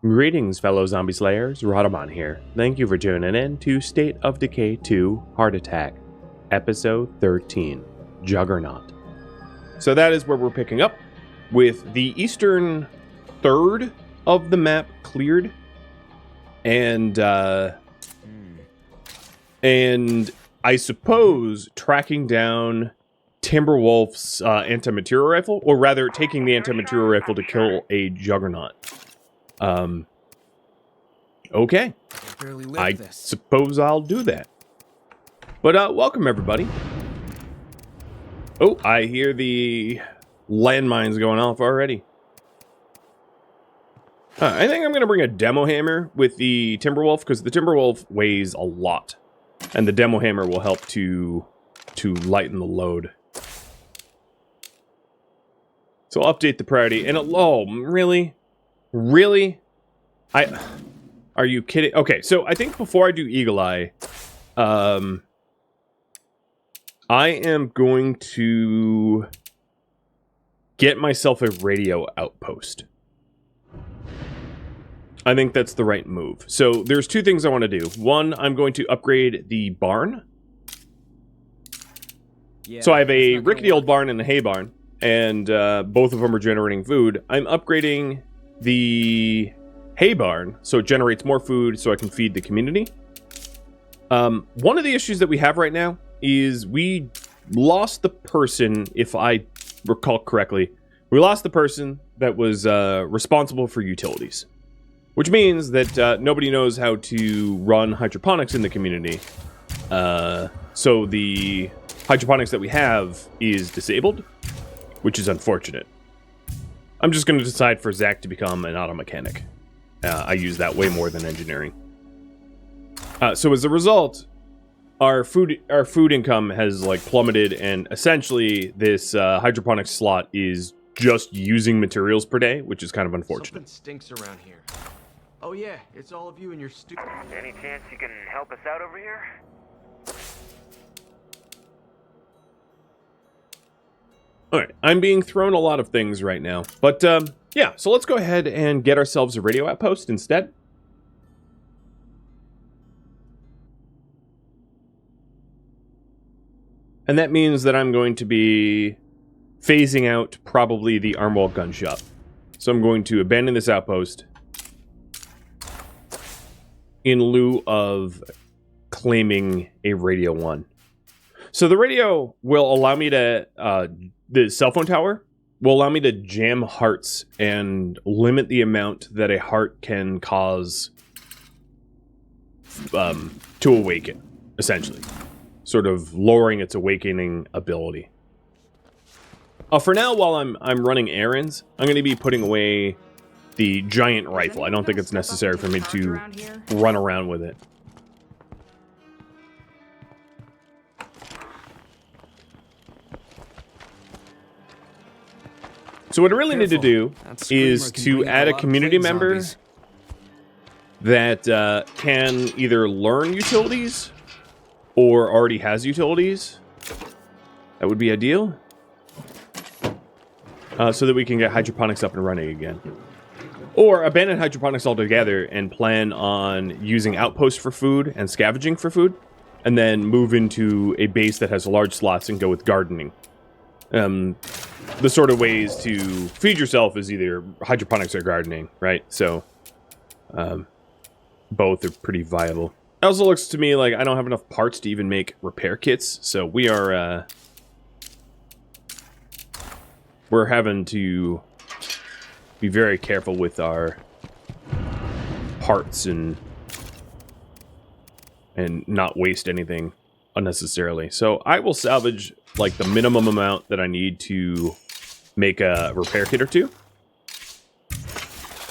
Greetings, fellow zombie slayers. Rhadamant here. Thank you for tuning in to State of Decay 2 Heart Attack, Episode 13, Juggernaut. So that is where we're picking up, with the eastern third of the map cleared, and I suppose tracking down Timberwolf's anti-material rifle, or rather taking the anti-material rifle to kill a Juggernaut. Okay. I suppose I'll do that. But, welcome everybody. Oh, I hear the landmines going off already. I think I'm going to bring a demo hammer with the Timberwolf, because the Timberwolf weighs a lot. And the demo hammer will help to lighten the load. So I'll update the priority. And, oh, really? Really? Are you kidding? Okay, so I think before I do Eagle Eye, I am going to get myself a radio outpost. I think that's the right move. So there's two things I want to do. One, I'm going to upgrade the barn. Yeah, so I have a rickety old barn and a hay barn, and both of them are generating food. I'm upgrading the hay barn so it generates more food so I can feed the community. One of the issues that we have right now is we lost the person, if I recall correctly, we lost the person that was responsible for utilities. Which means that nobody knows how to run hydroponics in the community. So the hydroponics that we have is disabled, which is unfortunate. I'm just going to decide for Zach to become an auto mechanic. I use that way more than engineering. So as a result, our food income has like plummeted, and essentially this hydroponics slot is just using materials per day, which is kind of unfortunate. Something stinks around here. Oh yeah, it's all of you and your stupid. Any chance you can help us out over here? Alright, I'm being thrown a lot of things right now. But, yeah, so let's go ahead and get ourselves a radio outpost instead. And that means that I'm going to be phasing out probably the Armwall gun shop. So I'm going to abandon this outpost in lieu of claiming a Radio 1. So the radio will allow me to, the cell phone tower will allow me to jam hearts and limit the amount that a heart can cause to awaken, essentially. Sort of lowering its awakening ability. For now, while I'm running errands, I'm going to be putting away the giant rifle. I don't think it's necessary for me to run around with it. So what I really need to do is to add a community member that can either learn utilities or already has utilities. That would be ideal. So that we can get hydroponics up and running again. Or abandon hydroponics altogether and plan on using outposts for food and scavenging for food, and then move into a base that has large slots and go with gardening. The sort of ways to feed yourself is either hydroponics or gardening, right? So, both are pretty viable. It also looks to me like I don't have enough parts to even make repair kits, so we are, we're having to be very careful with our parts and not waste anything unnecessarily. So I will salvage like the minimum amount that I need to make a repair kit or two.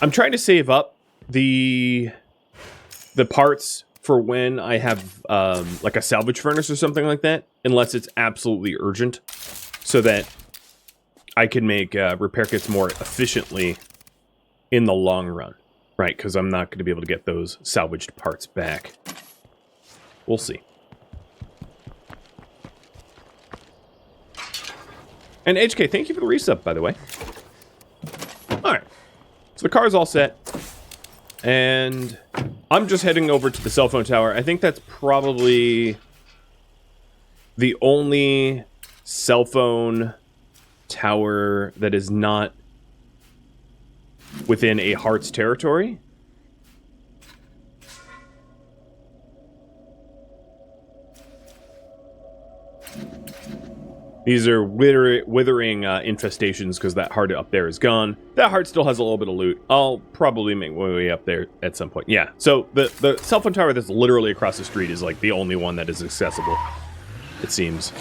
I'm trying to save up the parts for when I have like a salvage furnace or something like that, unless it's absolutely urgent, so that I can make repair kits more efficiently in the long run, right? Because I'm not going to be able to get those salvaged parts back. We'll see. And HK, thank you for the resub, by the way. Alright. So the car's all set. And I'm just heading over to the cell phone tower. I think that's probably the only cell phone tower that is not within a Hearts territory. These are withering infestations because that heart up there is gone. That heart still has a little bit of loot. I'll probably make my way up there at some point. Yeah, so the cell phone tower that's literally across the street is like the only one that is accessible, it seems.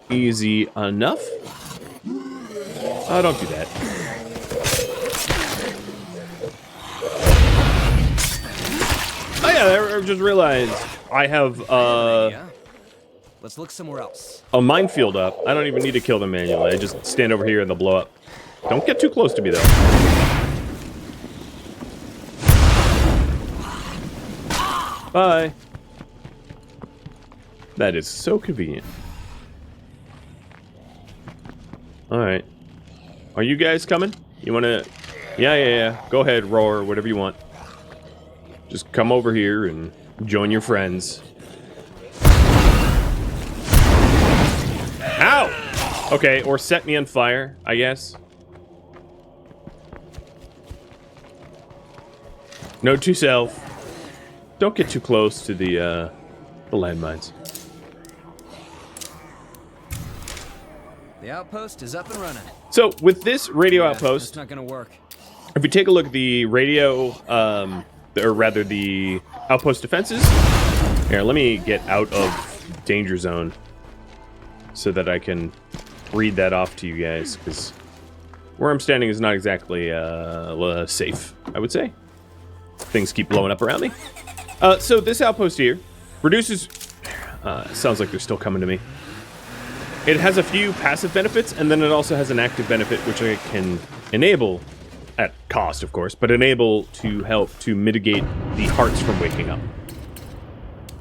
Easy enough. Oh, don't do that. Oh yeah, I just realized I have let's look somewhere else. A minefield up. I don't even need to kill them manually. I just stand over here and they'll blow up. Don't get too close to me though. Bye. That is so convenient. Alright. Are you guys coming? You wanna... Yeah. Go ahead, roar, whatever you want. Just come over here and join your friends. Ow! Okay, or set me on fire, I guess. Note to self. Don't get too close to the landmines. The outpost is up and running. So, with this radio outpost... It's not gonna work. If we take a look at the radio, or rather the outpost defenses... Here, let me get out of danger zone so that I can read that off to you guys, because where I'm standing is not exactly safe, I would say. Things keep blowing up around me. So this outpost here reduces... sounds like they're still coming to me. It has a few passive benefits, and then it also has an active benefit, which I can enable, at cost, of course, but enable to help to mitigate the hearts from waking up.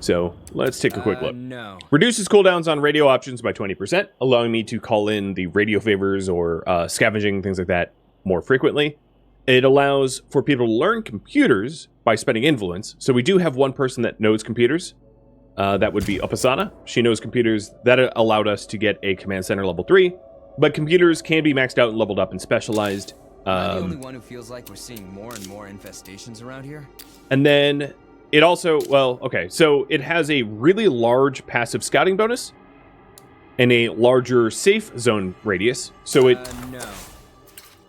So, let's take a quick look. No. Reduces cooldowns on radio options by 20%, allowing me to call in the radio favors or scavenging, things like that, more frequently. It allows for people to learn computers by spending influence. So we do have one person that knows computers. That would be Upasana. She knows computers. That allowed us to get a command center level 3. But computers can be maxed out and leveled up and specialized. I'm the only one who feels like we're seeing more and more infestations around here. And then it also, well, okay, so it has a really large passive scouting bonus and a larger safe zone radius. So it, no.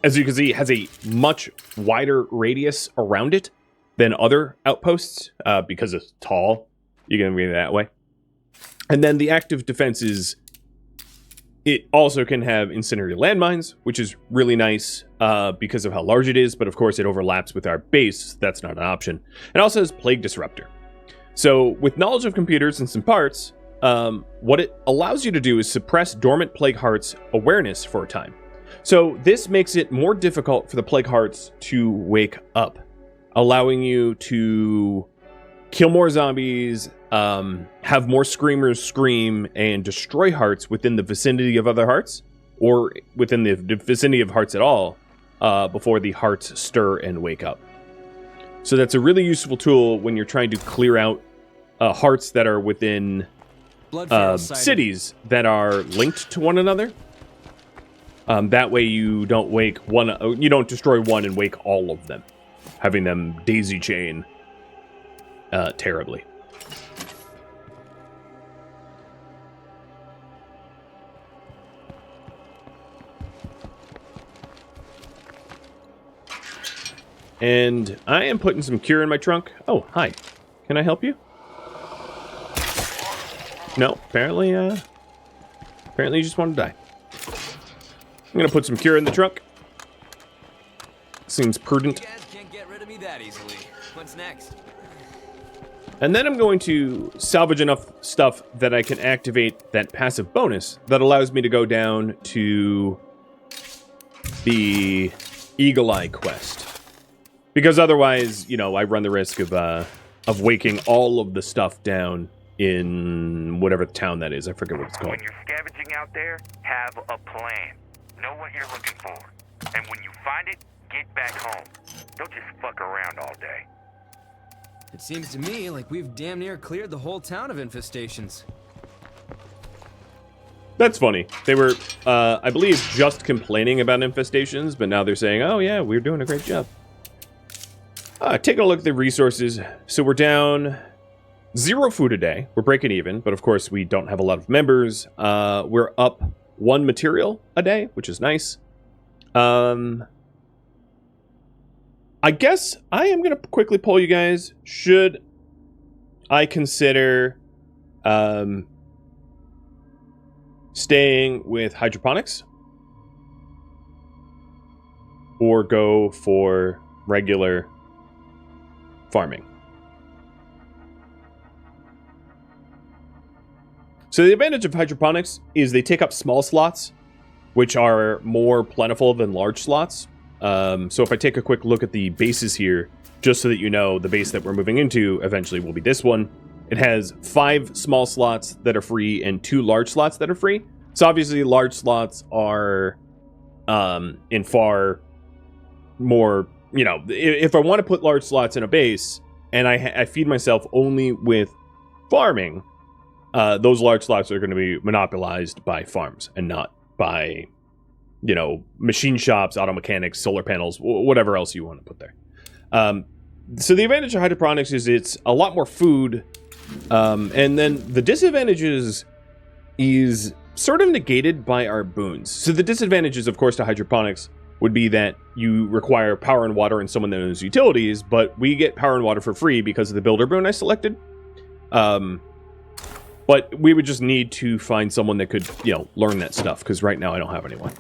As you can see, has a much wider radius around it than other outposts because it's tall. You can read it that way. And then the active defenses, it also can have incendiary landmines, which is really nice because of how large it is. But of course, it overlaps with our base. That's not an option. It also has Plague Disruptor. So with knowledge of computers and some parts, what it allows you to do is suppress dormant Plague Hearts awareness for a time. So this makes it more difficult for the Plague Hearts to wake up, allowing you to kill more zombies, have more screamers scream and destroy hearts within the vicinity of other hearts, or within the vicinity of hearts at all, before the hearts stir and wake up. So that's a really useful tool when you're trying to clear out hearts that are within cities that are linked to one another. That way you don't wake one, you don't destroy one and wake all of them, having them daisy chain terribly. And I am putting some cure in my trunk. Oh, hi. Can I help you? No, apparently you just want to die. I'm gonna put some cure in the trunk. Seems prudent. You guys can't get rid of me that easily. What's next? And then I'm going to salvage enough stuff that I can activate that passive bonus that allows me to go down to the Eagle Eye quest. Because otherwise, you know, I run the risk of of waking all of the stuff down in whatever town that is. I forget what it's called. When you're scavenging out there, have a plan. Know what you're looking for. And when you find it, get back home. Don't just fuck around all day. It seems to me like we've damn near cleared the whole town of infestations. That's funny. They were, I believe, just complaining about infestations, but now they're saying, oh yeah, we're doing a great job. Taking a look at the resources. So we're down 0 food a day. We're breaking even, but of course we don't have a lot of members. We're up 1 material a day, which is nice. I guess I am going to quickly poll you guys. Should I consider staying with hydroponics or go for regular farming? So the advantage of hydroponics is they take up small slots, which are more plentiful than large slots. So if I take a quick look at the bases here, just so that you know, the base that we're moving into eventually will be this one. It has 5 small slots that are free and 2 large slots that are free. So obviously large slots are in far more, you know, if I want to put large slots in a base and I feed myself only with farming, those large slots are going to be monopolized by farms and not by, you know, machine shops, auto mechanics, solar panels, whatever else you want to put there. So the advantage of hydroponics is it's a lot more food. And then the disadvantages is sort of negated by our boons. So the disadvantages, of course, to hydroponics would be that you require power and water and someone that knows utilities, but we get power and water for free because of the builder boon I selected. But we would just need to find someone that could, you know, learn that stuff, because right now I don't have anyone.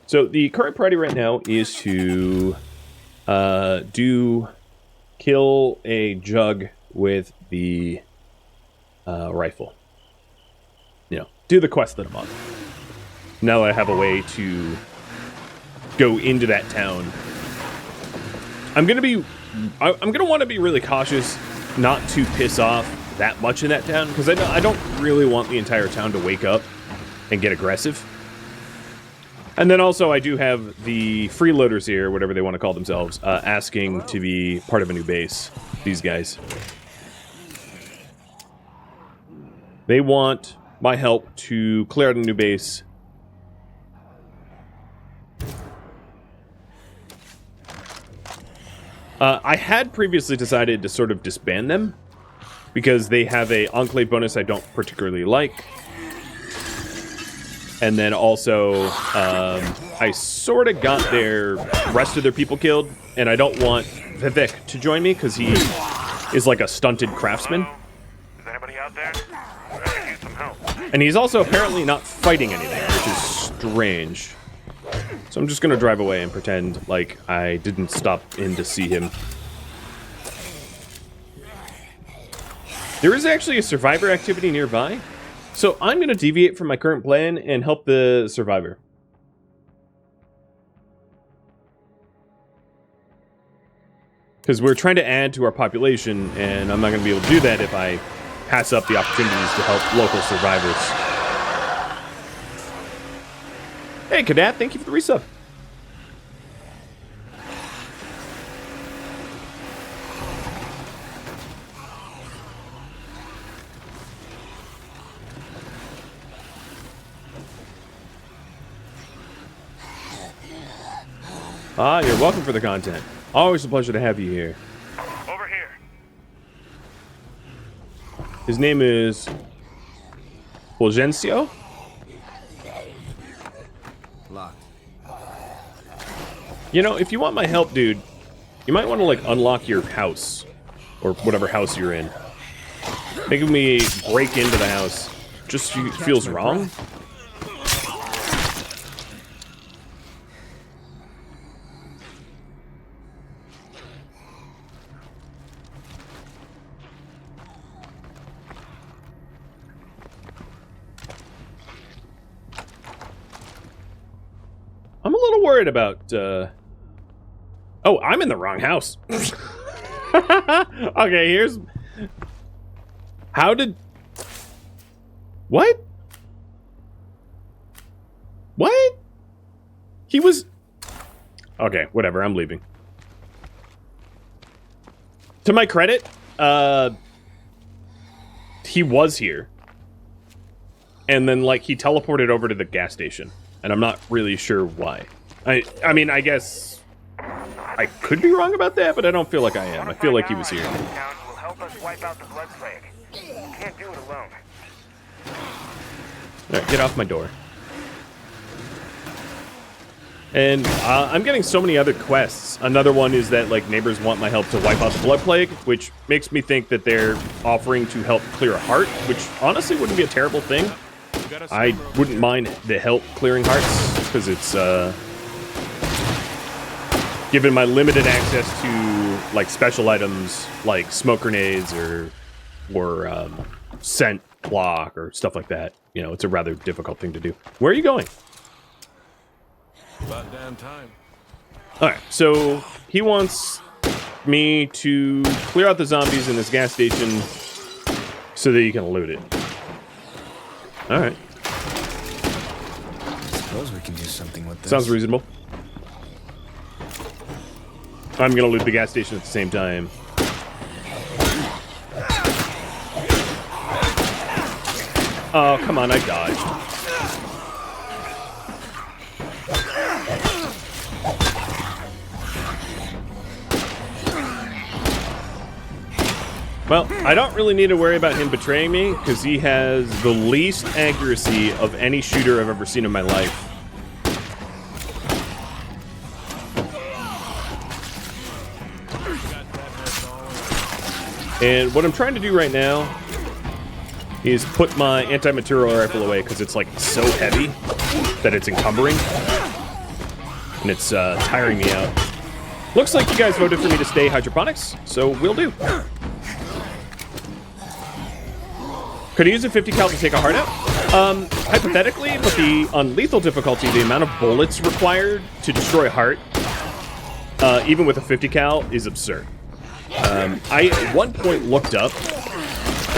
So the current priority right now is to kill a jug with the rifle. You know, do the quest that I'm on. Now that I have a way to go into that town, I'm gonna want to be really cautious not to piss off that much in that town, because I don't really want the entire town to wake up and get aggressive. And then also I do have the freeloaders here, whatever they want to call themselves, asking to be part of a new base. These guys. They want my help to clear out a new base. I had previously decided to sort of disband them, because they have a enclave bonus I don't particularly like. And then also, I sort of got their rest of their people killed, and I don't want Vivek to join me, because he is like a stunted craftsman. Hello? Is anybody out there? I could use some help. And he's also apparently not fighting anything, which is strange. So I'm just going to drive away and pretend like I didn't stop in to see him. There is actually a survivor activity nearby, so I'm going to deviate from my current plan and help the survivor. Because we're trying to add to our population, and I'm not going to be able to do that if I pass up the opportunities to help local survivors. Hey, Cadet, thank you for the resub. Ah, you're welcome for the content. Always a pleasure to have you here. Over here. His name is Fulgencio? Locked. You know, if you want my help, dude, you might want to, like, unlock your house. Or whatever house you're in. Making me break into the house just feels wrong. I'm a little worried about, Oh, I'm in the wrong house. Okay, here's... How did... What? What? He was... Okay, whatever, I'm leaving. To my credit, he was here. And then, like, he teleported over to the gas station. And I'm not really sure why. I mean, I guess... I could be wrong about that, but I don't feel like I am. I feel like he was here. Will help us wipe out the blood plague. Can't do it alone. Alright, get off my door. And I'm getting so many other quests. Another one is that, like, neighbors want my help to wipe out the blood plague, which makes me think that they're offering to help clear a heart, which honestly wouldn't be a terrible thing. I wouldn't mind the help clearing hearts, because it's, given my limited access to, like, special items, like smoke grenades or scent block or stuff like that. You know, it's a rather difficult thing to do. Where are you going? About damn time. Alright, so he wants me to clear out the zombies in this gas station so that you can loot it. Alright. I suppose we can do something with this. Sounds reasonable. I'm gonna loot the gas station at the same time. Oh, come on, I dodged. Well, I don't really need to worry about him betraying me, because he has the least accuracy of any shooter I've ever seen in my life. And what I'm trying to do right now is put my anti-material rifle away, because it's, like, so heavy that it's encumbering. And it's tiring me out. Looks like you guys voted for me to stay hydroponics, so we'll do. Could I use a 50 cal to take a heart out? Hypothetically, but on lethal difficulty, the amount of bullets required to destroy a heart, even with a 50 cal, is absurd. I at one point looked up,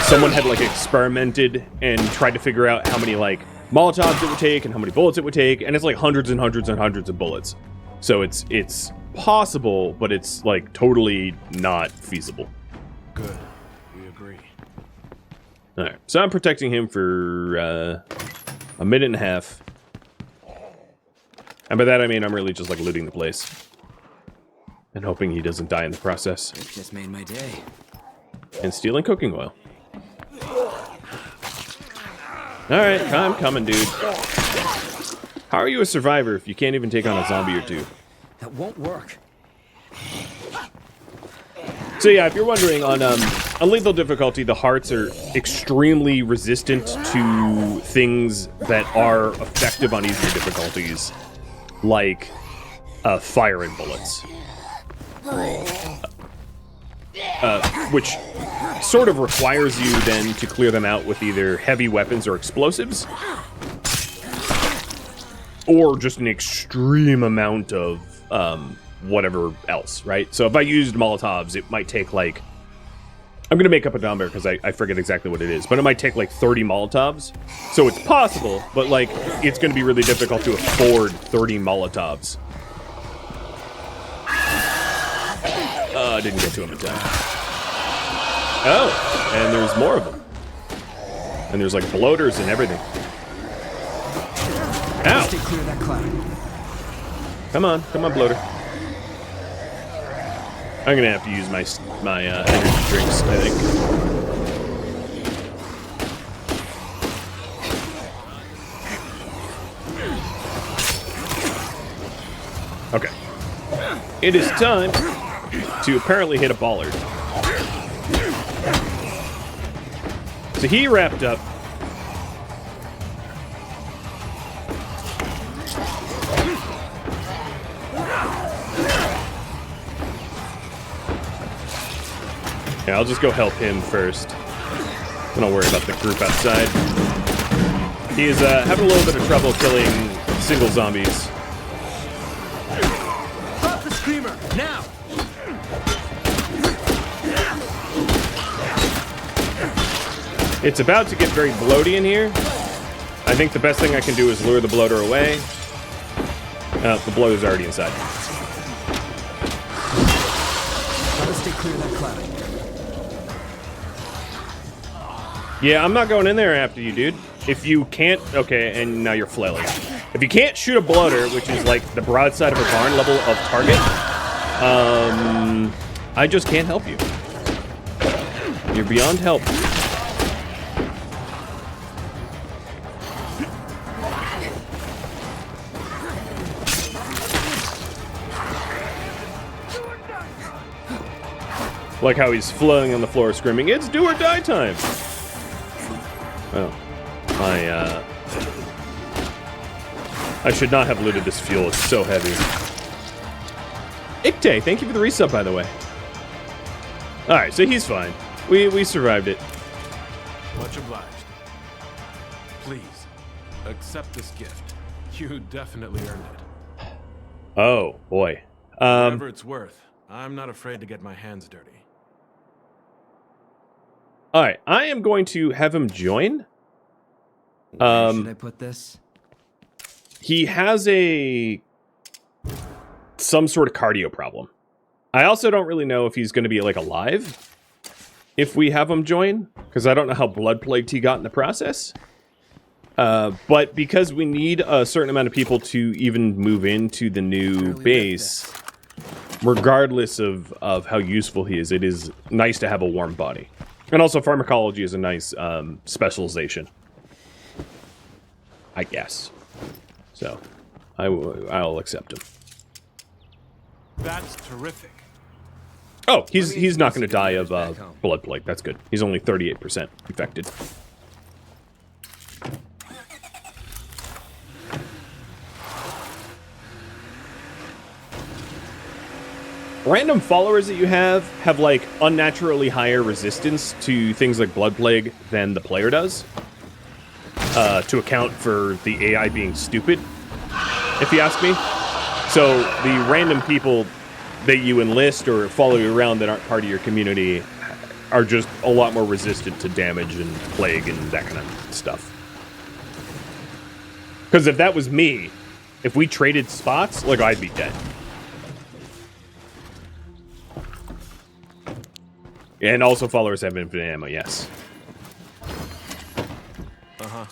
someone had, like, experimented and tried to figure out how many, like, Molotovs it would take and how many bullets it would take, and it's like hundreds and hundreds and hundreds of bullets. So it's possible, but it's, like, totally not feasible. Good. We agree. Alright, so I'm protecting him for a minute and a half. And by that I mean I'm really just, like, looting the place. And hoping he doesn't die in the process. It just made my day. And stealing cooking oil. Alright, I'm coming, dude. How are you a survivor if you can't even take on a zombie or two? That won't work. So yeah, if you're wondering, on lethal difficulty, the hearts are extremely resistant to things that are effective on easier difficulties. Like, fire and bullets. Which sort of requires you then to clear them out with either heavy weapons or explosives, or just an extreme amount of whatever else, right? So if I used Molotovs, it might take, like, I'm gonna make up a number because I forget exactly what it is, but it might take like 30 Molotovs. So it's possible, but, like, it's gonna be really difficult to afford 30 Molotovs. I didn't get to him in time. Oh, and there's more of them. And there's, like, bloaters and everything. Ow! Stay clear of that cloud. Come on, bloater. I'm gonna have to use my energy drinks, I think. Okay. It is time to apparently hit a baller. So he wrapped up. Yeah, I'll just go help him first. Then I'll worry about the group outside. He is having a little bit of trouble killing single zombies. Pop the screamer now. It's about to get very bloaty in here. I think the best thing I can do is lure the bloater away. The bloater's already inside. Gotta stay clear of that cloud. Yeah, I'm not going in there after you, dude. If you can't... Okay, and now you're flailing. If you can't shoot a bloater, which is like the broadside of a barn level of target, I just can't help you. You're beyond help. Like how he's flowing on the floor screaming, "It's do or die time!" Oh. I should not have looted this fuel. It's so heavy. Icte, thank you for the resub, by the way. Alright, so he's fine. We survived it. Much obliged. Please, accept this gift. You definitely earned it. Oh, boy. Whatever it's worth, I'm not afraid to get my hands dirty. Alright, I am going to have him join. Where should I put this? He has some sort of cardio problem. I also don't really know if he's going to be, like, alive if we have him join, because I don't know how blood plagued he got in the process. But because we need a certain amount of people to even move into the new base, regardless of how useful he is, it is nice to have a warm body. And also pharmacology is a nice specialization, I guess. So, I'll accept him. That's terrific. Oh, he's not going to die of blood plague. That's good. He's only 38% infected. Random followers that you have like unnaturally higher resistance to things like blood plague than the player does. To account for the AI being stupid, if you ask me. So the random people that you enlist or follow you around that aren't part of your community are just a lot more resistant to damage and plague and that kind of stuff. Because if that was me, if we traded spots, like, I'd be dead. And also followers have infinite ammo, yes. Uh-huh.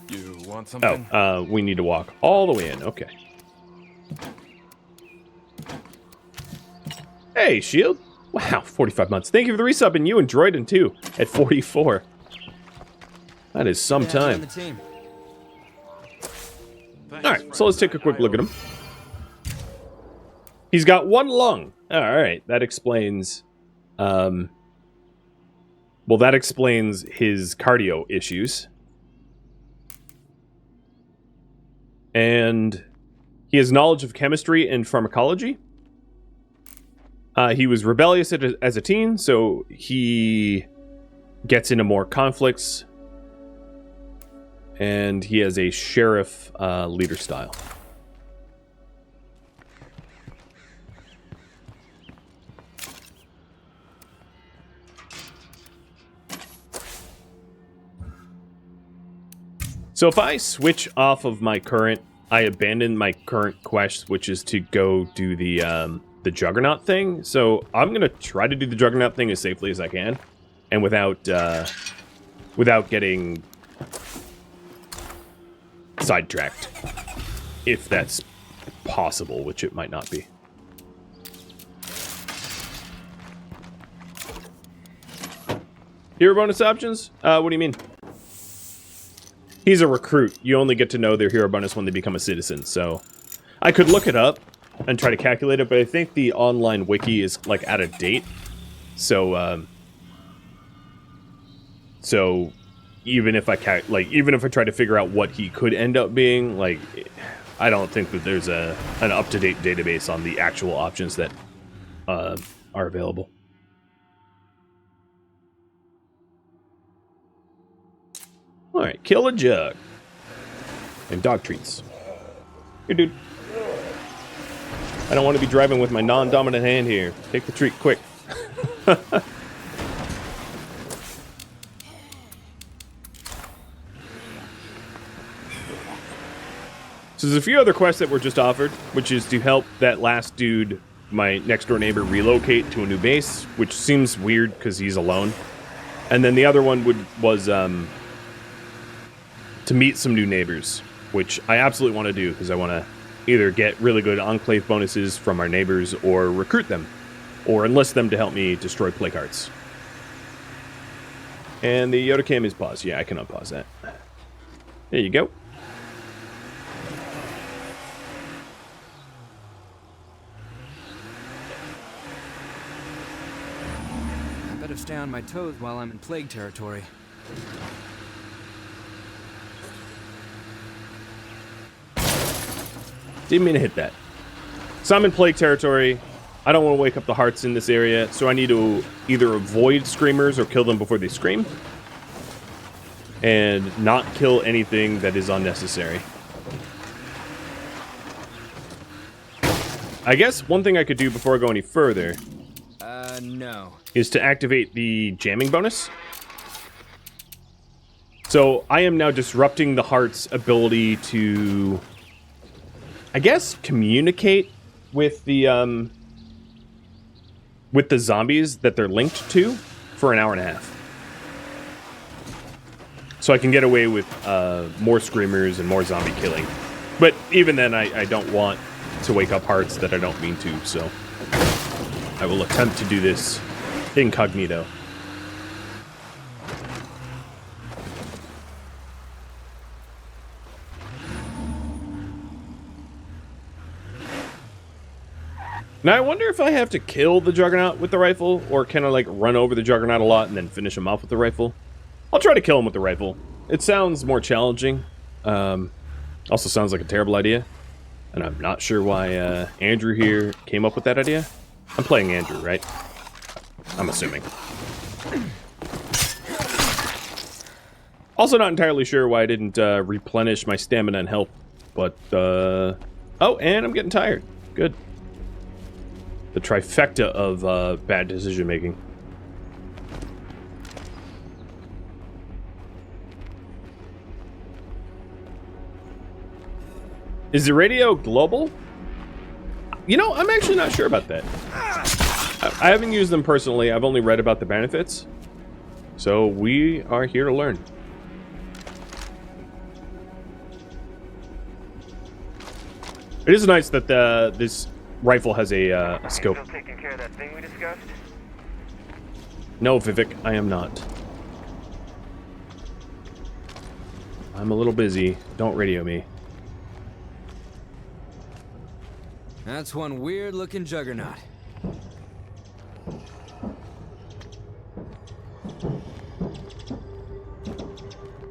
You want something? Oh, we need to walk all the way in. Okay. Hey, Shield. Wow, 45 months. Thank you for the resub, and you and Droiden, too, at 44. That is some time. Alright, so let's take a quick look at him. He's got one lung. Alright, that explains... well, that explains his cardio issues. And he has knowledge of chemistry and pharmacology. He was rebellious as a teen, so he gets into more conflicts. And he has a sheriff leader style. So if I switch off of my current, I abandon my current quest, which is to go do the Juggernaut thing. So I'm gonna try to do the Juggernaut thing as safely as I can, and without getting sidetracked, if that's possible, which it might not be. Hero bonus options? What do you mean? He's a recruit. You only get to know their hero bonus when they become a citizen, so... I could look it up and try to calculate it, but I think the online wiki is, like, out of date. So, so even if I try to figure out what he could end up being, like, I don't think that there's an up-to-date database on the actual options that are available. Alright, kill a jug. And dog treats. Here, dude. I don't want to be driving with my non-dominant hand here. Take the treat quick. So there's a few other quests that were just offered, which is to help that last dude, my next door neighbor, relocate to a new base, which seems weird because he's alone. And then the other one was to meet some new neighbors, which I absolutely want to do because I want to either get really good enclave bonuses from our neighbors or recruit them or enlist them to help me destroy plague hearts. And the Yoda cam is paused. Yeah, I can unpause that. There you go. I better stay on my toes while I'm in plague territory. Didn't mean to hit that. So I'm in plague territory. I don't want to wake up the hearts in this area, so I need to either avoid screamers or kill them before they scream. And not kill anything that is unnecessary. I guess one thing I could do before I go any further... no. ...is to activate the jamming bonus. So I am now disrupting the heart's ability to... I guess communicate with the zombies that they're linked to for an hour and a half. So I can get away with more screamers and more zombie killing. But even then, I don't want to wake up hearts that I don't mean to, so I will attempt to do this incognito. Now, I wonder if I have to kill the Juggernaut with the rifle, or can I, like, run over the Juggernaut a lot and then finish him off with the rifle? I'll try to kill him with the rifle. It sounds more challenging. Also sounds like a terrible idea. And I'm not sure why Andrew here came up with that idea. I'm playing Andrew, right? I'm assuming. Also not entirely sure why I didn't replenish my stamina and health. But, oh, and I'm getting tired. Good. The trifecta of bad decision-making. Is the radio global? You know, I'm actually not sure about that. I haven't used them personally. I've only read about the benefits. So we are here to learn. It is nice that this rifle has a scope. Still taking care of that thing we discussed? No, Vivek, I am not. I'm a little busy. Don't radio me. That's one weird-looking Juggernaut.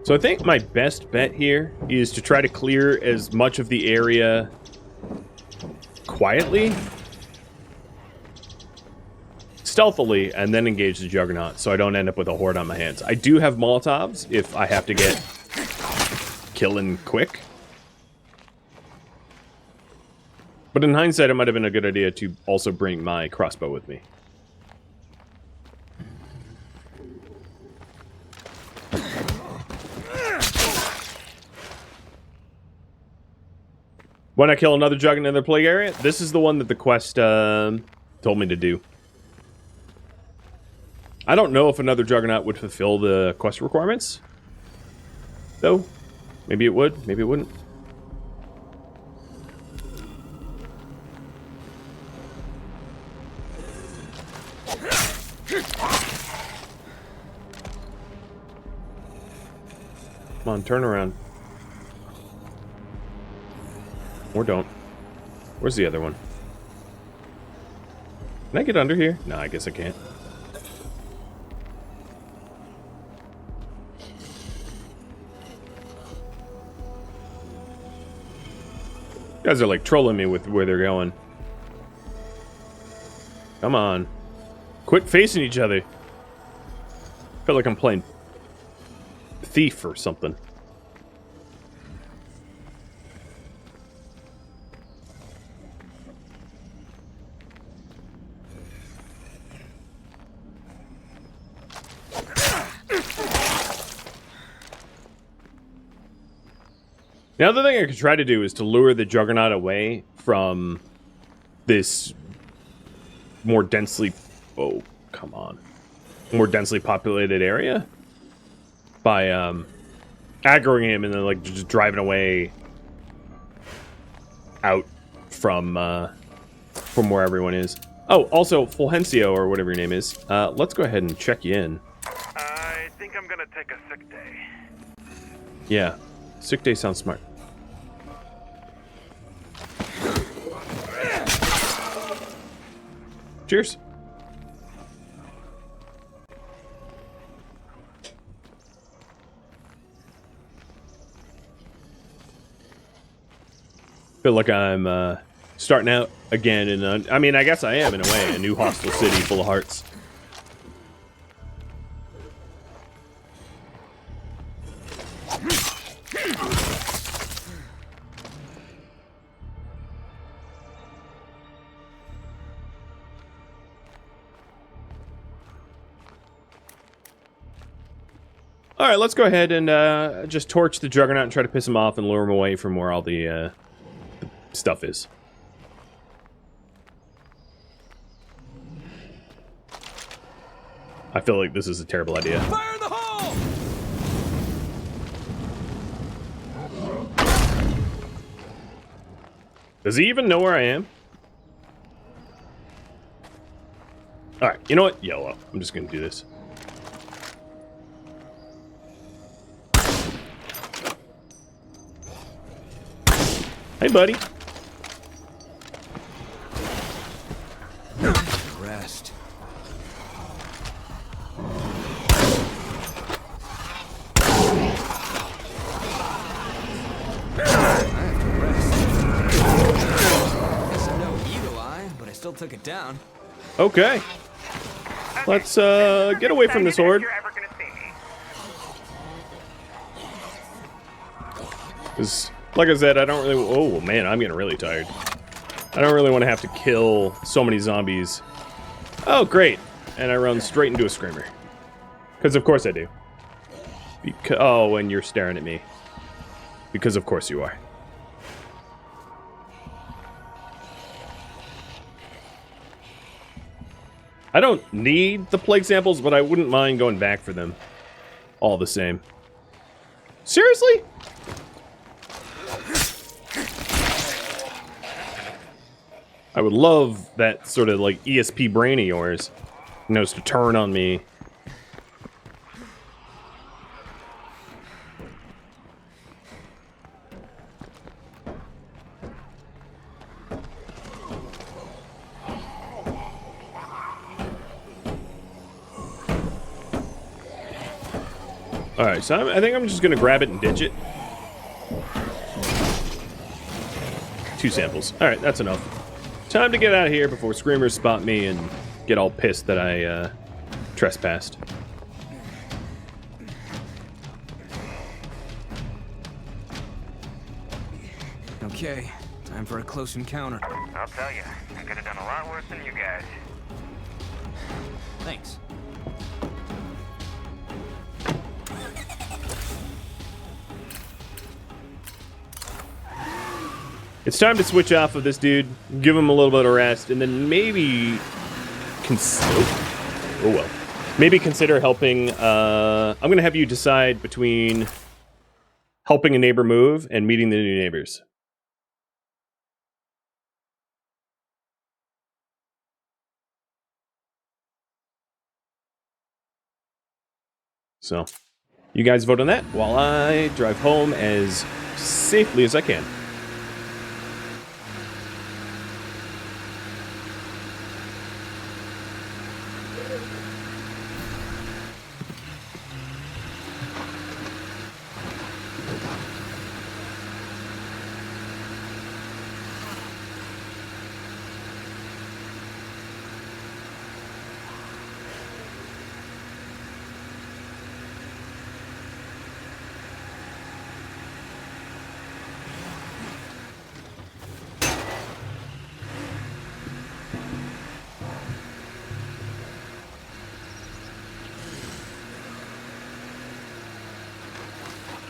So I think my best bet here is to try to clear as much of the area quietly, stealthily, and then engage the Juggernaut so I don't end up with a horde on my hands. I do have Molotovs if I have to get killing quick. But in hindsight, it might have been a good idea to also bring my crossbow with me. When I kill another Jug in another plague area, this is the one that the quest told me to do. I don't know if another Juggernaut would fulfill the quest requirements, though. Maybe it would, maybe it wouldn't. Come on, turn around. Or don't. Where's the other one? Can I get under here? No, I guess I can't. You guys are like trolling me with where they're going. Come on. Quit facing each other. I feel like I'm playing Thief or something. The other thing I could try to do is to lure the Juggernaut away from this more densely... Oh, come on. More densely populated area by aggroing him and then like just driving away out from where everyone is. Oh, also Fulgencio or whatever your name is. Let's go ahead and check you in. I think I'm gonna take a sick day. Yeah, sick day sounds smart. Cheers. Feel like I'm starting out again in I mean, I guess I am in a way, a new hostile city full of hearts. All right, let's go ahead and just torch the Juggernaut and try to piss him off and lure him away from where all the stuff is. I feel like this is a terrible idea. Fire in the hole! Does he even know where I am? All right, you know what? YOLO. I'm just gonna do this. Hey, buddy. Rest. Guess I'm no eagle eye, but I still took it down. Okay. Let's get away from this horde. You're ever gonna see me. 'Cause, like I said, I don't really... Oh, man, I'm getting really tired. I don't really want to have to kill so many zombies. Oh, great. And I run straight into a screamer. Because of course I do. Oh, and you're staring at me. Because of course you are. I don't need the plague samples, but I wouldn't mind going back for them. All the same. Seriously? I would love that sort of like ESP brain of yours. Knows to turn on me. Alright, so I think I'm just gonna grab it and ditch it. 2 samples. Alright, that's enough. Time to get out of here before screamers spot me and get all pissed that I trespassed. Okay, time for a close encounter. I'll tell you, I could have done a lot worse than you guys. Thanks. It's time to switch off of this dude, give him a little bit of rest, and then maybe maybe consider helping. I'm gonna have you decide between helping a neighbor move and meeting the new neighbors. So, you guys vote on that while I drive home as safely as I can.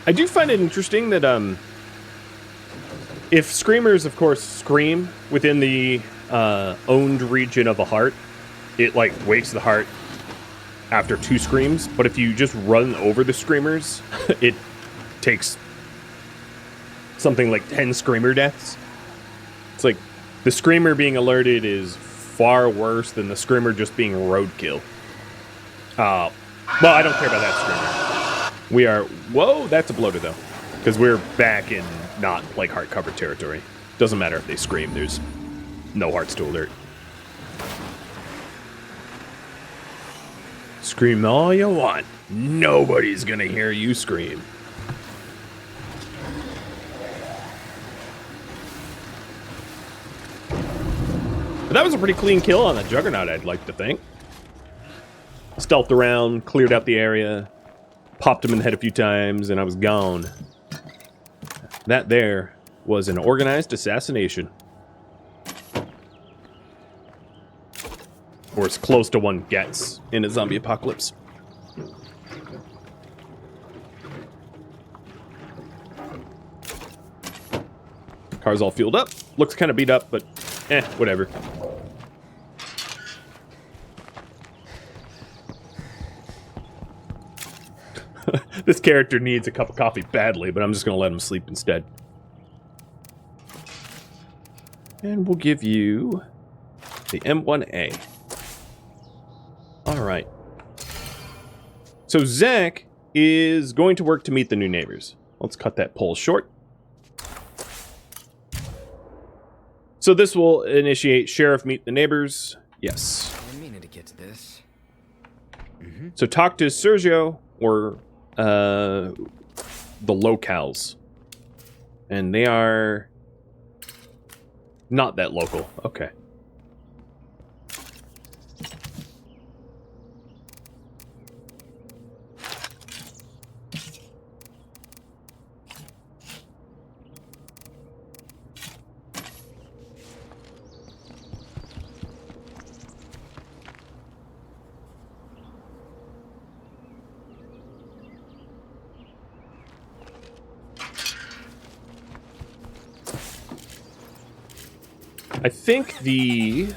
I do find it interesting that If screamers, of course, scream within the owned region of a heart, it, like, wakes the heart after 2 screams. But if you just run over the screamers, it takes something like 10 screamer deaths. It's like the screamer being alerted is far worse than the screamer just being roadkill. Well, I don't care about that screamer. We are... Whoa, that's a bloater, though. Because we're back in not, like, heart-covered territory. Doesn't matter if they scream. There's no hearts to alert. Scream all you want. Nobody's gonna hear you scream. But that was a pretty clean kill on the Juggernaut, I'd like to think. Stealthed around, cleared out the area, popped him in the head a few times, and I was gone. That there was an organized assassination. Or as close to one gets in a zombie apocalypse. Car's all fueled up. Looks kind of beat up, but whatever. This character needs a cup of coffee badly, but I'm just going to let him sleep instead. And we'll give you the M1A. Alright. So Zach is going to work to meet the new neighbors. Let's cut that poll short. So this will initiate Sheriff Meet the Neighbors. Yes. I mean to get to this. So talk to Sergio or the locals. And they are not that local. Okay. I think the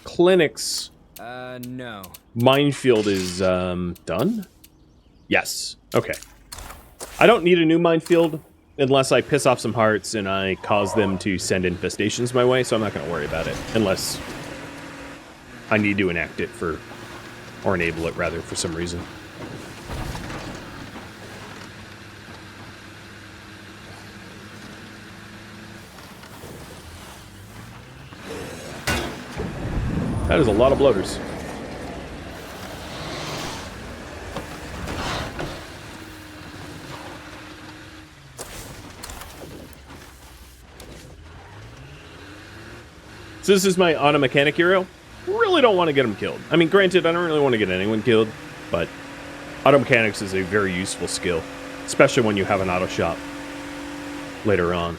clinic's no. minefield is done? Yes. Okay. I don't need a new minefield unless I piss off some hearts and I cause them to send infestations my way, so I'm not going to worry about it unless I need to enact it for, or enable it rather, for some reason. That is a lot of bloaters. So this is my auto mechanic hero. Really don't want to get him killed. I mean, granted, I don't really want to get anyone killed, but auto mechanics is a very useful skill, especially when you have an auto shop later on,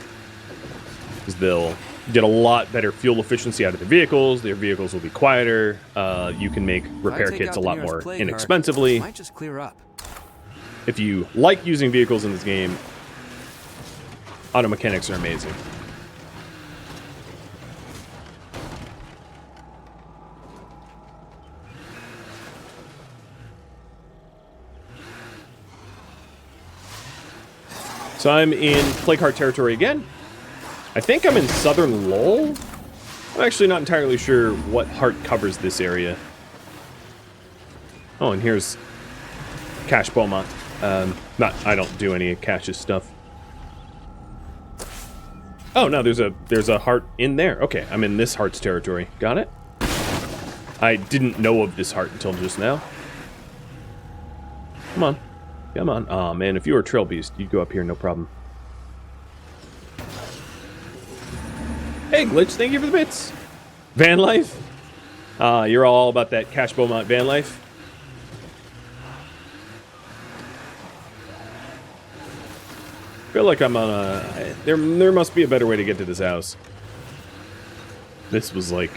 because they'll get a lot better fuel efficiency out of their vehicles. Their vehicles will be quieter. You can make repair kits a lot more inexpensively. Might just clear up. If you like using vehicles in this game, auto mechanics are amazing. So I'm in Plague Heart territory again. I think I'm in Southern Lowell. I'm actually not entirely sure what heart covers this area. Oh, and here's Cache Beaumont. I don't do any of Cache's stuff. Oh no, there's a heart in there. Okay, I'm in this heart's territory. Got it. I didn't know of this heart until just now. Come on. Come on. Aw, man, if you were a trail beast, you'd go up here, no problem. Hey, Glitch, thank you for the bits. Van life? You're all about that Cache Beaumont van life? I feel like I'm on a... There must be a better way to get to this house. This was like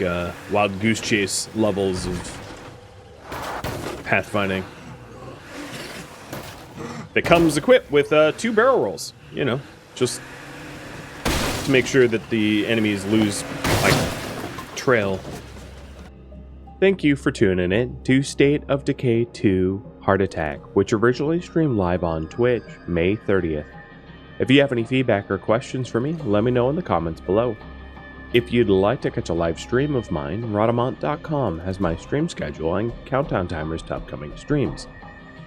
Wild Goose Chase levels of pathfinding. It comes equipped with 2 barrel rolls. You know, just to make sure that the enemies lose, like, trail. Thank you for tuning in to State of Decay 2 Heart Attack, which originally streamed live on Twitch May 30th. If you have any feedback or questions for me, let me know in the comments below. If you'd like to catch a live stream of mine, Rhadamant.com has my stream schedule and countdown timers to upcoming streams.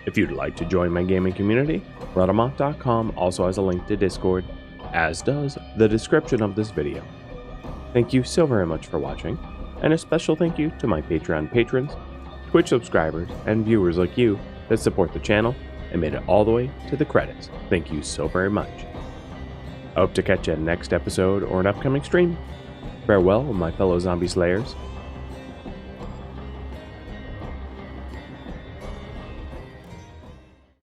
If you'd like to join my gaming community, Rhadamant.com also has a link to Discord, as does the description of this video. Thank you so very much for watching, and a special thank you to my Patreon patrons, Twitch subscribers, and viewers like you that support the channel and made it all the way to the credits. Thank you so very much. I hope to catch you in the next episode or an upcoming stream. Farewell, my fellow zombie slayers.